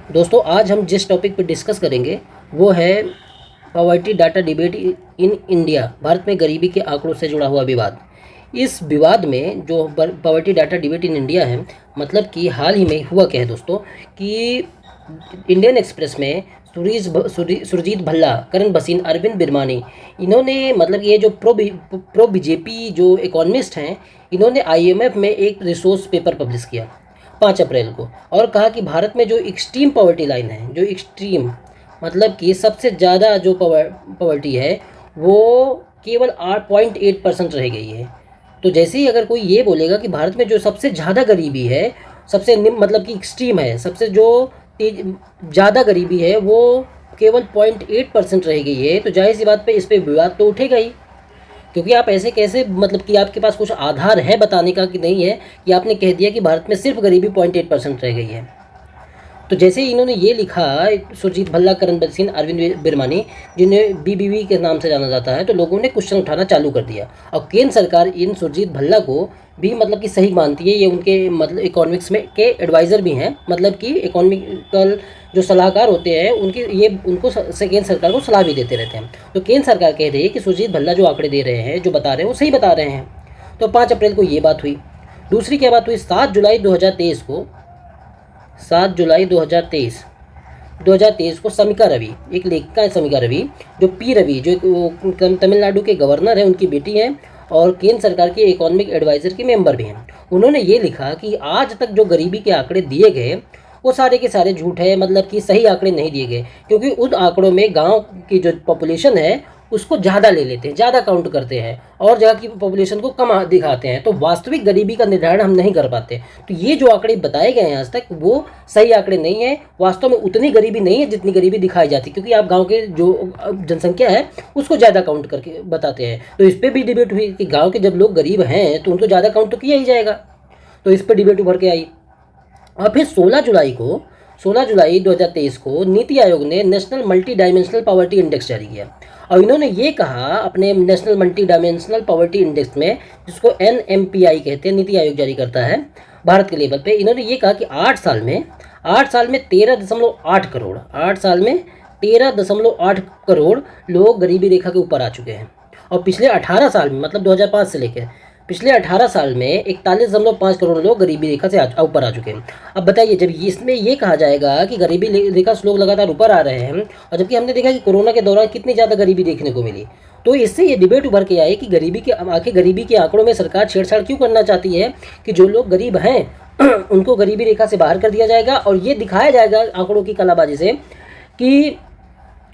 दोस्तों आज हम जिस टॉपिक पर डिस्कस करेंगे वो है poverty data debate in India. Bharat में गरीबी के आंकड़ों से जुड़ा हुआ विवाद। इस विवाद में जो poverty data debate in India है, मतलब कि हाल ही में हुआ क्या है दोस्तों कि इंडियन एक्सप्रेस में सुरजीत भल्ला, करण भसीन, अरविंद बिरमानी, इन्होंने मतलब ये जो प्रो बीजेपी जो इकोनॉमिस्ट हैं, इन्होंने आईएमएफ में एक रिसोर्स पेपर पब्लिश किया 5 अप्रैल को, और कहा कि भारत में जो एक्सट्रीम पॉवर्टी लाइन है, जो एक्सट्रीम मतलब कि सबसे ज़्यादा जो पॉवर्टी है वो केवल 8.8% रह गई है। तो जैसे ही अगर कोई ये बोलेगा कि भारत में जो सबसे ज़्यादा गरीबी है, सबसे मतलब कि एक्सट्रीम है, सबसे जो ज़्यादा गरीबी है वो केवल 0.8% रह गई है, तो जाहिर सी बात पे इस पर विवाद तो उठेगा ही। क्योंकि आप ऐसे कैसे, मतलब कि आपके पास कुछ आधार है बताने का कि नहीं है, कि आपने कह दिया कि भारत में सिर्फ गरीबी 0.8% रह गई है। तो जैसे इन्होंने ये लिखा, सुरजीत भल्ला, करण बसीन, अरविंद बिरमानी, जिन्हें बीबीवी के नाम से जाना जाता है, तो लोगों ने क्वेश्चन उठाना चालू कर दिया। और केंद्र सरकार इन सुरजीत भल्ला को भी मतलब कि सही मानती है, ये उनके मतलब इकोनॉमिक्स में के एडवाइज़र भी हैं, मतलब कि इकोनॉमिकल जो सलाहकार होते हैं उनकी ये उनको केंद्र सरकार को सलाह भी देते रहते हैं। तो केंद्र सरकार कह रही है कि सुरजीत भल्ला जो आंकड़े दे रहे हैं, जो बता रहे हैं, वो सही बता रहे हैं। तो 5 अप्रैल को ये बात हुई। दूसरी क्या बात हुई, 7 जुलाई 2023 को समिका रवि, एक लेखिका है समिका रवि, जो पी रवि, जो तमिलनाडु के गवर्नर हैं, उनकी बेटी हैं और केंद्र सरकार के इकोनॉमिक एडवाइज़र के मेंबर भी हैं। उन्होंने ये लिखा कि आज तक जो गरीबी के आंकड़े दिए गए वो सारे के सारे झूठ है, मतलब कि सही आंकड़े नहीं दिए गए, क्योंकि उन आंकड़ों में गांव की जो पॉपुलेशन है उसको ज़्यादा ले लेते हैं, ज़्यादा काउंट करते हैं, और जगह की पॉपुलेशन को कम दिखाते हैं, तो वास्तविक गरीबी का निर्धारण हम नहीं कर पाते। तो ये जो आंकड़े बताए गए हैं आज तक वो सही आंकड़े नहीं है। वास्तव में उतनी गरीबी नहीं है जितनी गरीबी दिखाई जाती है, क्योंकि आप गांव के जो जनसंख्या है उसको ज़्यादा काउंट करके बताते हैं। तो इस पर भी डिबेट हुई कि गाँव के जब लोग गरीब हैं तो उनको ज़्यादा काउंट तो किया ही जाएगा। तो इस पर डिबेट उभर के आई। और फिर 16 जुलाई 2023 को नीति आयोग ने national multi dimensional poverty index जारी किया, और इन्होंने ये कहा अपने national multi dimensional poverty index में, जिसको NMPI कहते हैं, नीति आयोग जारी करता है भारत के लेवल पे, इन्होंने ये कहा कि 8 साल में 13.8 करोड़ 8 साल में 13.8 करोड़ लोग गरीबी रेखा के ऊपर आ चुके हैं। और पिछले 18 साल में, मतलब 2005 से लेकर पिछले 18 साल में 41.5 करोड़ लोग गरीबी रेखा से ऊपर आ चुके हैं। अब बताइए, जब इसमें ये कहा जाएगा कि गरीबी रेखा से लोग लगातार ऊपर आ रहे हैं, और जबकि हमने देखा कि कोरोना के दौरान कितनी ज़्यादा गरीबी देखने को मिली, तो इससे ये डिबेट उभर के आई कि गरीबी के आंकड़ों में सरकार छेड़छाड़ क्यों करना चाहती है, कि जो लोग गरीब हैं उनको गरीबी रेखा से बाहर कर दिया जाएगा, और ये दिखाया जाएगा आंकड़ों की कलाबाजी से कि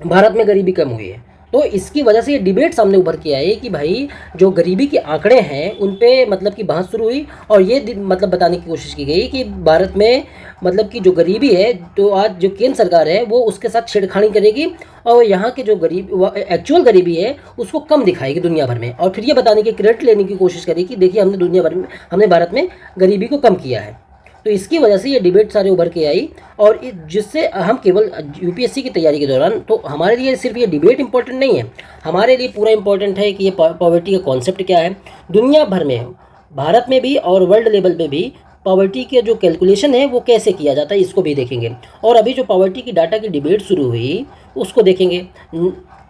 भारत में गरीबी कम हुई है। तो इसकी वजह से ये डिबेट सामने उभर के आए कि भाई जो गरीबी के आंकड़े हैं उन पे मतलब कि बहस शुरू हुई, और ये मतलब बताने की कोशिश की गई कि भारत में मतलब कि जो गरीबी है, तो आज जो केंद्र सरकार है वो उसके साथ छेड़खानी करेगी, और यहाँ के जो एक्चुअल गरीबी है उसको कम दिखाएगी दुनिया भर में, और फिर ये बताने की क्रेडिट लेने की कोशिश करेगी कि देखिए हमने भारत में गरीबी को कम किया है। तो इसकी वजह से ये डिबेट सारे उभर के आई, और जिससे हम केवल यूपीएससी की तैयारी के दौरान, तो हमारे लिए सिर्फ ये डिबेट इंपॉर्टेंट नहीं है, हमारे लिए पूरा इंपॉर्टेंट है कि ये पॉवर्टी का कॉन्सेप्ट क्या है दुनिया भर में, भारत में भी और वर्ल्ड लेवल पे भी पॉवर्टी के जो कैलकुलेशन है वो कैसे किया जाता है, इसको भी देखेंगे। और अभी जो पॉवर्टी की डाटा की डिबेट शुरू हुई उसको देखेंगे।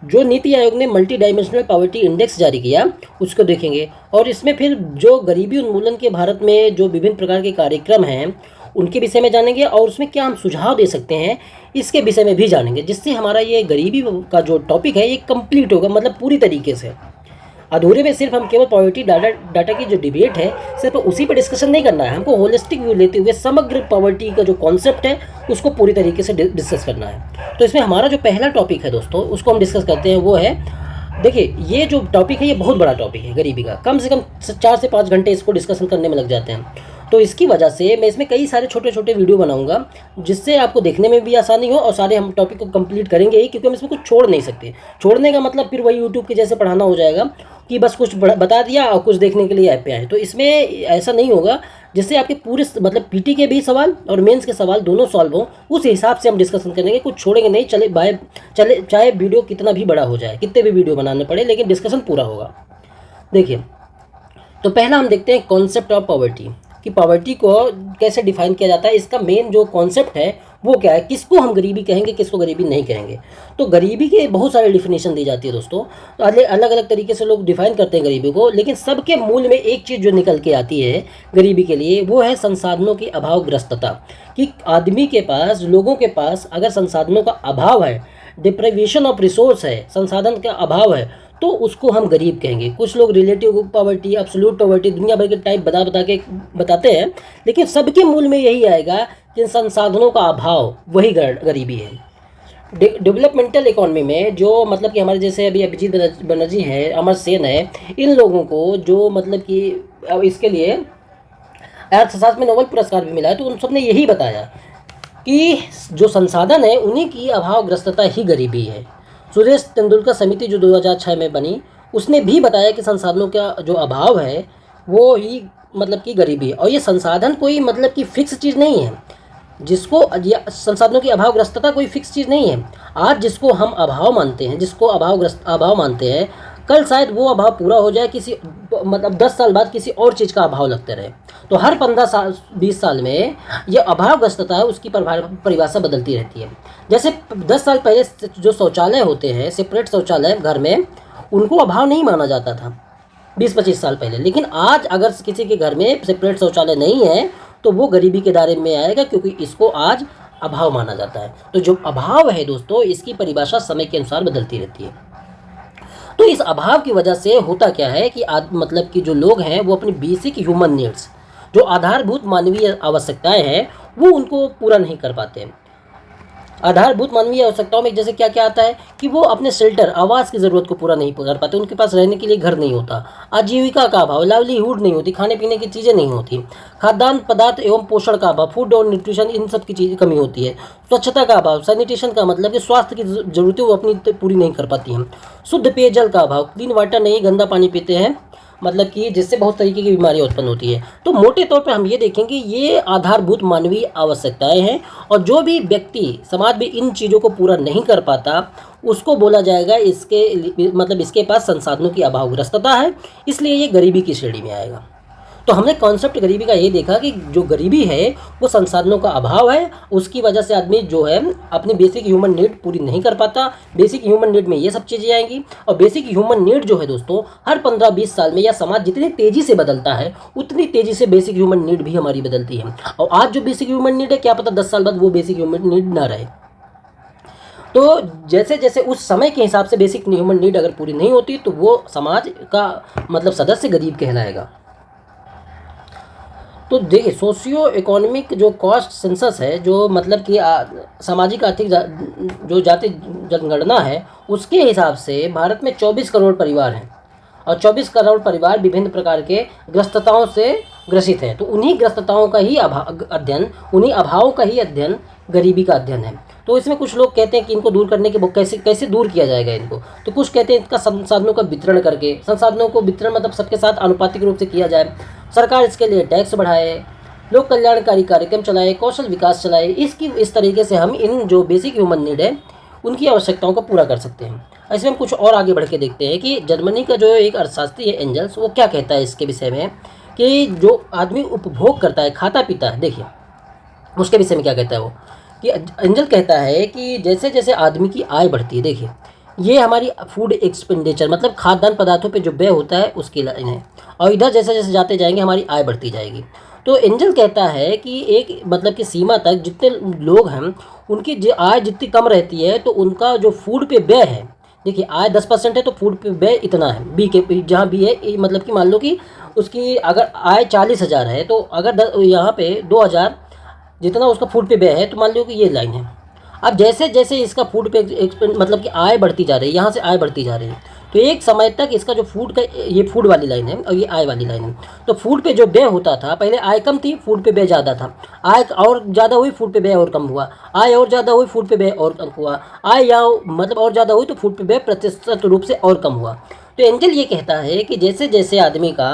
जो नीति आयोग ने मल्टी डायमेंशनल पॉवर्टी इंडेक्स जारी किया उसको देखेंगे, और इसमें फिर जो गरीबी उन्मूलन के भारत में जो विभिन्न प्रकार के कार्यक्रम हैं उनके विषय में जानेंगे, और उसमें क्या हम सुझाव दे सकते हैं इसके विषय में भी जानेंगे, जिससे हमारा ये गरीबी का जो टॉपिक है ये कंप्लीट होगा, मतलब पूरी तरीके से। अधूरे में सिर्फ हम केवल पॉवर्टी डाटा की जो डिबेट है सिर्फ उसी पर डिस्कशन नहीं करना है, हमको होलिस्टिक व्यू लेते हुए समग्र पॉवर्टी का जो कॉन्सेप्ट है उसको पूरी तरीके से डिस्कस करना है। तो इसमें हमारा जो पहला टॉपिक है दोस्तों उसको हम डिस्कस करते हैं, वो है, देखिए ये जो टॉपिक है ये बहुत बड़ा टॉपिक है गरीबी का, कम से कम 4 से 5 घंटे इसको डिस्कशन करने में लग जाते हैं। तो इसकी वजह से मैं इसमें कई सारे छोटे छोटे वीडियो बनाऊंगा जिससे आपको देखने में भी आसानी हो, और सारे हम टॉपिक को कंप्लीट करेंगे ही, क्योंकि हम इसमें कुछ छोड़ नहीं सकते। छोड़ने का मतलब फिर वही यूट्यूब के जैसे पढ़ाना हो जाएगा कि बस कुछ बता दिया और कुछ देखने के लिए ऐप पे आए। तो इसमें ऐसा नहीं होगा, जिससे आपके पूरे मतलब पीटी के भी सवाल और मेंस के सवाल दोनों सॉल्व हो, उस हिसाब से हम डिस्कशन करेंगे, कुछ छोड़ेंगे नहीं। चले चाहे वीडियो कितना भी बड़ा हो जाए, कितने भी वीडियो बनाने पड़े, लेकिन डिस्कशन पूरा होगा। देखिए, तो पहला हम देखते हैं कॉन्सेप्ट ऑफ पॉवर्टी, कि पॉवर्टी को कैसे डिफाइन किया जाता है, इसका मेन जो कॉन्सेप्ट है वो क्या है, किसको हम गरीबी कहेंगे, किसको गरीबी नहीं कहेंगे। तो गरीबी के बहुत सारे डिफिनेशन दी जाती है दोस्तों, तो अलग अलग तरीके से लोग डिफाइन करते हैं गरीबी को, लेकिन सबके मूल में एक चीज़ जो निकल के आती है गरीबी के लिए, वो है संसाधनों की अभावग्रस्तता। कि आदमी के पास, लोगों के पास अगर संसाधनों का अभाव है, डिप्राइवेशन ऑफ रिसोर्स है, संसाधन का अभाव है, तो उसको हम गरीब कहेंगे। कुछ लोग रिलेटिव पॉवर्टी, एब्सोल्यूट पॉवर्टी, दुनिया भर के टाइप बता के बताते हैं, लेकिन सबके मूल में यही आएगा कि संसाधनों का अभाव वही गरीबी है। डेवलपमेंटल इकोनॉमी में जो मतलब कि हमारे जैसे अभी अभिजीत बनर्जी है, अमर सेन है, इन लोगों को जो मतलब कि इसके लिए अर्थशास्त्र में नोबेल पुरस्कार भी मिला है, तो उन सब ने यही बताया कि जो संसाधन है उन्हीं की अभावग्रस्तता ही गरीबी है। सुरेश तेंदुलकर समिति जो 2006 में बनी, उसने भी बताया कि संसाधनों का जो अभाव है वो ही मतलब कि गरीबी है। और ये संसाधन कोई मतलब कि फिक्स चीज़ नहीं है, जिसको संसाधनों की अभावग्रस्तता कोई फिक्स चीज़ नहीं है। आज जिसको हम अभाव मानते हैं, जिसको अभाव मानते हैं, कल शायद वो अभाव पूरा हो जाए, किसी मतलब 10 साल बाद किसी और चीज़ का अभाव लगते रहे। तो हर 15 साल 20 साल में ये अभावग्रस्तता है, उसकी परिभाषा बदलती रहती है। जैसे 10 साल पहले जो शौचालय होते हैं, सेपरेट शौचालय घर में, उनको अभाव नहीं माना जाता था 20-25 साल पहले, लेकिन आज अगर किसी के घर में सेपरेट शौचालय नहीं है तो वो गरीबी के दायरे में आएगा, क्योंकि इसको आज अभाव माना जाता है। तो जो अभाव है दोस्तों, इसकी परिभाषा समय के अनुसार बदलती रहती है। तो इस अभाव की वजह से होता क्या है कि मतलब कि जो लोग हैं वो अपनी बेसिक ह्यूमन नीड्स, जो आधारभूत मानवीय आवश्यकताएं हैं, वो उनको पूरा नहीं कर पाते हैं। आधारभूत मानवीय आवश्यकताओं में जैसे क्या क्या आता है कि वो अपने शेल्टर, आवास की ज़रूरत को पूरा नहीं कर पाते, उनके पास रहने के लिए घर नहीं होता, आजीविका का अभाव, लाइवलीहुड नहीं होती, खाने पीने की चीज़ें नहीं होती, खाद्यान्न पदार्थ एवं पोषण का अभाव, फूड और न्यूट्रिशन, इन सब की चीज़ कमी होती है, स्वच्छता का अभाव, सैनिटेशन का मतलब कि स्वास्थ्य की ज़रूरतें वो अपनी पूरी नहीं कर पाती हैं, शुद्ध पेयजल का अभाव, क्लीन वाटर नहीं, गंदा पानी पीते हैं, मतलब कि जिससे बहुत तरीके की बीमारियां उत्पन्न होती है। तो मोटे तौर पर हम ये देखेंगे ये आधारभूत मानवीय आवश्यकताएं हैं, और जो भी व्यक्ति समाज में इन चीज़ों को पूरा नहीं कर पाता उसको बोला जाएगा इसके मतलब इसके पास संसाधनों की अभावग्रस्तता है, इसलिए ये गरीबी की श्रेणी में आएगा। तो हमने कॉन्सेप्ट गरीबी का ये देखा कि जो गरीबी है वो संसाधनों का अभाव है, उसकी वजह से आदमी जो है अपनी बेसिक ह्यूमन नीड पूरी नहीं कर पाता। बेसिक ह्यूमन नीड में ये सब चीज़ें आएंगी, और बेसिक ह्यूमन नीड जो है दोस्तों हर 15-20 साल में, या समाज जितनी तेज़ी से बदलता है उतनी तेज़ी से बेसिक ह्यूमन नीड भी हमारी बदलती है। और आज जो बेसिक ह्यूमन नीड है, क्या पता 10 साल बाद वो बेसिक ह्यूमन नीड ना रहे। तो जैसे जैसे उस समय के हिसाब से बेसिक ह्यूमन नीड अगर पूरी नहीं होती तो वो समाज का मतलब सदस्य गरीब कहलाएगा। तो देखिए, सोशियो इकोनॉमिक जो कॉस्ट सेंसस है, जो मतलब कि सामाजिक आर्थिक जो जाति जनगणना है, उसके हिसाब से भारत में 24 करोड़ परिवार हैं, और 24 करोड़ परिवार विभिन्न प्रकार के ग्रस्तताओं से ग्रसित हैं। तो उन्हीं ग्रस्तताओं का ही अध्ययन, उन्हीं अभावों का ही अध्ययन गरीबी का अध्ययन है। तो इसमें कुछ लोग कहते हैं कि इनको दूर करने के कैसे दूर किया जाएगा इनको, तो कुछ कहते हैं इसका संसाधनों का वितरण करके, संसाधनों को वितरण मतलब सबके साथ आनुपातिक रूप से किया जाए, सरकार इसके लिए टैक्स बढ़ाए, लोक कल्याणकारी कार्यक्रम चलाए, कौशल विकास चलाए। इस तरीके से हम इन जो बेसिक ह्यूमन नीड है उनकी आवश्यकताओं को पूरा कर सकते हैं। इसमें हम कुछ और आगे बढ़ के देखते हैं कि जर्मनी का जो एक अर्थशास्त्री है एंजल्स, वो क्या कहता है इसके विषय में कि जो आदमी उपभोग करता है, खाता पीता है, देखिए उसके विषय में क्या कहता है वो, कि एंजल कहता है कि जैसे जैसे आदमी की आय बढ़ती है, देखिए ये हमारी फूड एक्सपेंडिचर मतलब खाद्यान्न पदार्थों पे जो व्यय होता है उसकी लाइन है, और इधर जैसे जैसे जाते जाएंगे हमारी आय बढ़ती जाएगी। तो एंजल कहता है कि एक मतलब कि सीमा तक जितने लोग हैं उनकी आय जितनी कम रहती है तो उनका जो फूड पे व्यय है, देखिए आय 10% है तो फूड पे व्यय इतना है, बी के जहाँ बी है, मतलब कि मान लो कि उसकी अगर आय 40,000 है तो अगर यहाँ पे 2,000 जितना उसका फूड पे व्यय है, तो मान लो कि ये लाइन है। अब जैसे जैसे इसका फूड पे मतलब कि आय बढ़ती जा रही है, यहाँ से आय बढ़ती जा रही है, तो एक समय तक इसका जो फूड का, ये फूड वाली लाइन है और ये आय वाली लाइन है, तो फूड पे जो व्यय होता था, पहले आय कम थी, फूड पे व्यय ज़्यादा था, आय और ज़्यादा हुई, फूड पे व्यय और कम हुआ, आय और ज़्यादा हुई, फूड पे व्यय और कम हुआ, आय या मतलब और ज़्यादा हुई तो फूड पे व्यय प्रतिशत रूप से और कम हुआ। तो एंजल ये कहता है कि जैसे जैसे आदमी का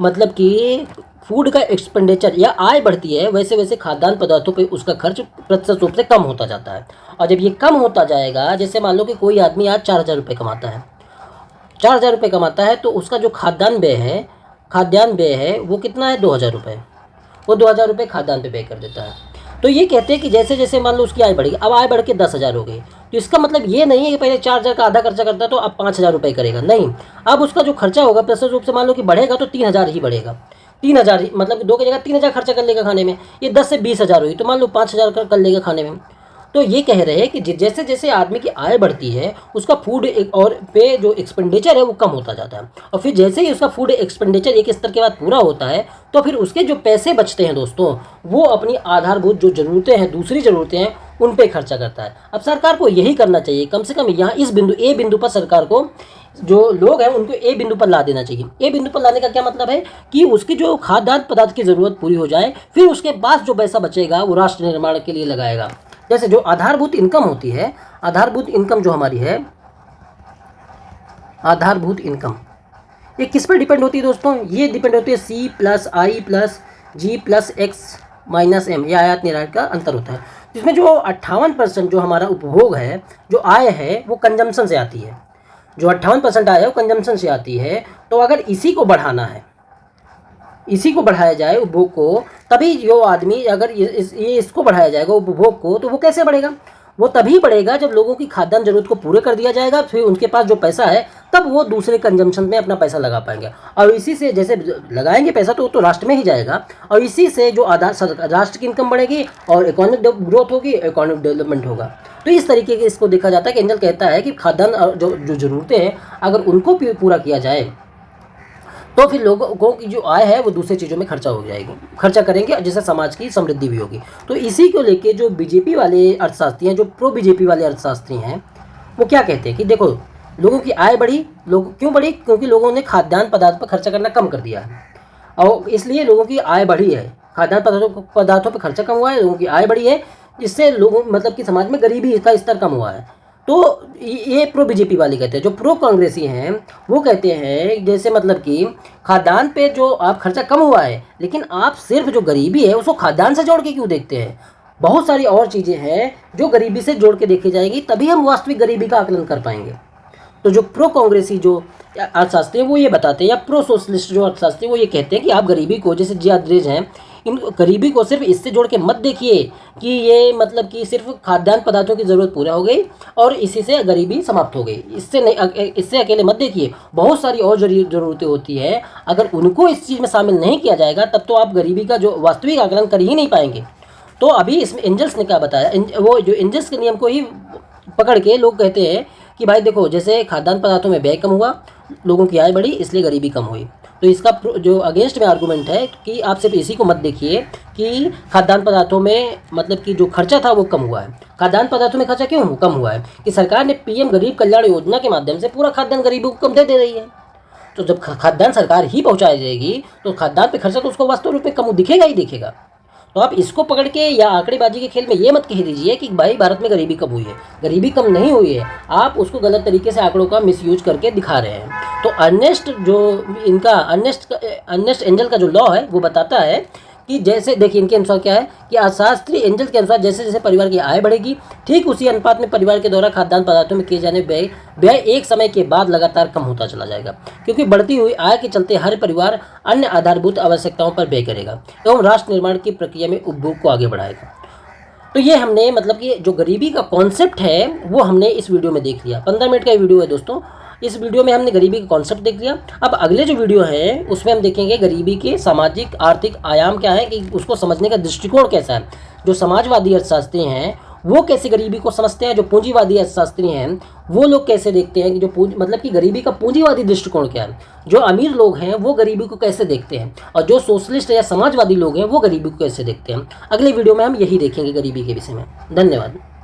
मतलब कि फूड का एक्सपेंडिचर या आय बढ़ती है, वैसे वैसे खाद्यान्न पदार्थों पे उसका खर्च प्रतिशत रूप से कम होता जाता है। और जब ये कम होता जाएगा, जैसे मान लो कि कोई आदमी आज 4,000 रुपये कमाता है, 4,000 रुपये कमाता है, तो उसका जो खाद्यान्न व्यय है वो कितना है, 2,000 रुपये। वो 2,000 रुपये खाद्यान्न पे पे कर देता है। तो ये कहते हैं कि जैसे जैसे मान लो उसकी आय बढ़ेगी, अब आय बढ़ के 10,000 हो गई, तो इसका मतलब ये नहीं है कि पहले 4,000 का आधा खर्चा करता तो अब 5,000 रुपये करेगा, नहीं। अब उसका जो खर्चा होगा प्रस्तुत रूप से मान लो कि बढ़ेगा तो 3,000 ही बढ़ेगा, 3,000 ही, मतलब 2 की जगह 3,000 खर्चा कर लेगा खाने में। ये 10 से 20,000 हुई तो मान लो 5,000 का कर लेगा खाने में। तो ये कह रहे हैं कि जैसे जैसे आदमी की आय बढ़ती है उसका फूड और पे जो एक्सपेंडिचर है वो कम होता जाता है, और फिर जैसे ही उसका फूड एक्सपेंडिचर एक स्तर के बाद पूरा होता है तो फिर उसके जो पैसे बचते हैं दोस्तों, वो अपनी आधारभूत जो ज़रूरतें हैं, दूसरी ज़रूरतें हैं, उन पे खर्चा करता है। अब सरकार को यही करना चाहिए, कम से कम यहाँ इस बिंदु पर सरकार को जो लोग हैं उनको ए बिंदु पर ला देना चाहिए। ए बिंदु पर लाने का क्या मतलब है कि उसकी जो खाद्यान्न पदार्थ की ज़रूरत पूरी हो जाए, फिर उसके बाद जो पैसा बचेगा वो राष्ट्र निर्माण के लिए लगाएगा। जैसे जो आधारभूत इनकम होती है, आधारभूत इनकम जो हमारी है, आधारभूत इनकम ये किस पर डिपेंड होती है दोस्तों? ये डिपेंड होती है C+I+G+X-M, ये आयात निर्यात का अंतर होता है, जिसमें जो 58% जो हमारा उपभोग है, जो आय है, वो कंजम्पशन से आती है। जो 58% आय है वो कंजम्पशन से आती है। तो अगर इसी को बढ़ाना है, इसी को बढ़ाया जाए उपभोग को, तभी जो आदमी अगर इसको बढ़ाया जाएगा उपभोग को, तो वो कैसे बढ़ेगा? वो तभी बढ़ेगा जब लोगों की खाद्यान्न जरूरत को पूरे कर दिया जाएगा, फिर उनके पास जो पैसा है तब वो दूसरे कंजम्पशन में अपना पैसा लगा पाएंगे, और इसी से जैसे लगाएंगे पैसा तो राष्ट्र में ही जाएगा, और इसी से जो राष्ट्र की इनकम बढ़ेगी और इकोनॉमिक ग्रोथ होगी, इकोनॉमिक डेवलपमेंट होगा। तो इस तरीके के इसको देखा जाता है कि एंजल कहता है कि खाद्यान्न जो ज़रूरतें हैं अगर उनको पूरा किया जाए तो फिर लोगों की जो आय है वो दूसरी चीज़ों में खर्चा करेंगे, जिससे समाज की समृद्धि भी होगी। तो इसी को लेके जो बीजेपी वाले अर्थशास्त्री हैं, जो प्रो बीजेपी वाले अर्थशास्त्री हैं, वो क्या कहते हैं कि देखो लोगों की आय बढ़ी, लोग क्यों बढ़ी? क्योंकि लोगों ने खाद्यान्न पदार्थ पर खर्चा करना कम कर दिया है, और इसलिए लोगों की आय बढ़ी है। खाद्यान्न पदार्थों पर खर्चा कम हुआ है, लोगों की आय बढ़ी है, जिससे लोगों मतलब कि समाज में गरीबी का स्तर कम हुआ है। तो ये प्रो बीजेपी वाले कहते हैं। जो प्रो कांग्रेसी हैं वो कहते हैं जैसे मतलब कि खाद्यान्न पे जो आप खर्चा कम हुआ है, लेकिन आप सिर्फ जो गरीबी है उसको खाद्यान्न से जोड़ के क्यों देखते हैं? बहुत सारी और चीज़ें हैं जो गरीबी से जोड़ के देखी जाएगी, तभी हम वास्तविक गरीबी का आकलन कर पाएंगे। तो जो प्रो कांग्रेसी जो अर्थशास्त्री हैं वो ये बताते हैं, या प्रो सोशलिस्ट जो अर्थशास्त्री वो ये कहते हैं कि आप गरीबी को, जैसे जियाद्रेज हैं, इन गरीबी को सिर्फ इससे जोड़ के मत देखिए कि ये मतलब कि सिर्फ खाद्यान्न पदार्थों की ज़रूरत पूरा हो गई और इसी से गरीबी समाप्त हो गई, इससे नहीं, इससे अकेले मत देखिए। बहुत सारी और ज़रूरतें होती है, अगर उनको इस चीज़ में शामिल नहीं किया जाएगा तब तो आप गरीबी का जो वास्तविक आकलन कर ही नहीं पाएंगे। तो अभी इसमें एंजल्स ने क्या बताया, वो जो एंजल्स के नियम को ही पकड़ के लोग कहते हैं कि भाई देखो जैसे खाद्यान्न पदार्थों में व्यय कम हुआ, लोगों की आय बढ़ी, इसलिए गरीबी कम हुई। तो इसका जो अगेंस्ट में आर्गूमेंट है कि आप सिर्फ इसी को मत देखिए कि खाद्यान्न पदार्थों में मतलब कि जो खर्चा था वो कम हुआ है। खाद्यान्न पदार्थों में खर्चा क्यों कम हुआ है? कि सरकार ने पीएम गरीब कल्याण योजना के माध्यम से पूरा खाद्यान्न गरीबों को कम दे रही है। तो जब खाद्यान्न सरकार ही पहुँचाई जाएगी तो खाद्यान्न पे खर्चा तो उसको वास्तव रूप में कम दिखेगा ही दिखेगा। तो आप इसको पकड़ के या आंकड़ेबाजी के खेल में ये मत कह दीजिए कि भाई भारत में गरीबी कम हुई है। गरीबी कम नहीं हुई है, आप उसको गलत तरीके से आंकड़ों का मिसयूज करके दिखा रहे हैं। तो अर्नेस्ट जो इनका अर्नेस्ट एंजल का जो लॉ है वो बताता है कि जैसे देखिए इनके अनुसार क्या है कि अर्थशास्त्री एंजल के अनुसार जैसे जैसे परिवार की आय बढ़ेगी, ठीक उसी अनुपात में परिवार के द्वारा खाद्यान्न पदार्थों में किए जाने व्यय एक समय के बाद लगातार कम होता चला जाएगा, क्योंकि बढ़ती हुई आय के चलते हर परिवार अन्य आधारभूत आवश्यकताओं पर व्यय करेगा एवं राष्ट्र निर्माण की प्रक्रिया में उपभोग को आगे बढ़ाएगा। तो ये हमने मतलब कि जो गरीबी का कॉन्सेप्ट है वो हमने इस वीडियो में देख लिया। 15 मिनट का वीडियो है दोस्तों। इस वीडियो में हमने गरीबी का कॉन्सेप्ट देख लिया। अब अगले जो वीडियो है उसमें हम देखेंगे गरीबी के सामाजिक आर्थिक आयाम क्या है, कि उसको समझने का दृष्टिकोण कैसा है। जो समाजवादी अर्थशास्त्री हैं वो कैसे गरीबी को समझते हैं, जो पूंजीवादी अर्थशास्त्री हैं वो लोग कैसे देखते हैं कि जो मतलब कि गरीबी का पूंजीवादी दृष्टिकोण क्या है, जो अमीर लोग हैं वो गरीबी को कैसे देखते हैं, और जो सोशलिस्ट या समाजवादी लोग हैं वो गरीबी को कैसे देखते हैं। अगले वीडियो में हम यही देखेंगे गरीबी के विषय में। धन्यवाद।